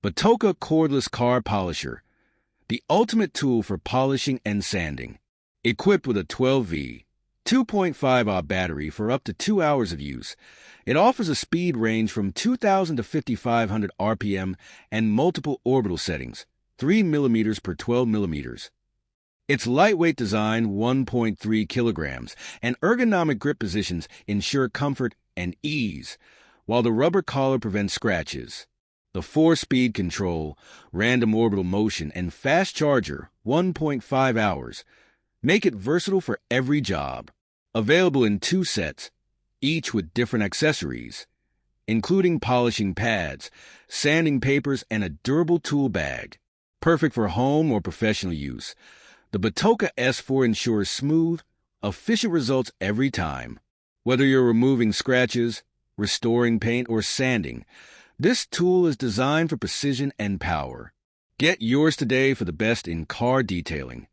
BATOCA Cordless Car Polisher, the ultimate tool for polishing and sanding. Equipped with a 12V, 2.5Ah battery for up to 2 hours of use, it offers a speed range from 2,000 to 5,500 RPM and multiple orbital settings, 3 mm per 12 mm. Its lightweight design, 1.3 kilograms, and ergonomic grip positions ensure comfort and ease, while the rubber collar prevents scratches. The 4-speed control, random orbital motion, and fast charger, 1.5 hours, make it versatile for every job. Available in 2 sets, each with different accessories, including polishing pads, sanding papers, and a durable tool bag. Perfect for home or professional use, the BATOCA S4 ensures smooth, efficient results every time. Whether you're removing scratches, restoring paint, or sanding, this tool is designed for precision and power. Get yours today for the best in car detailing.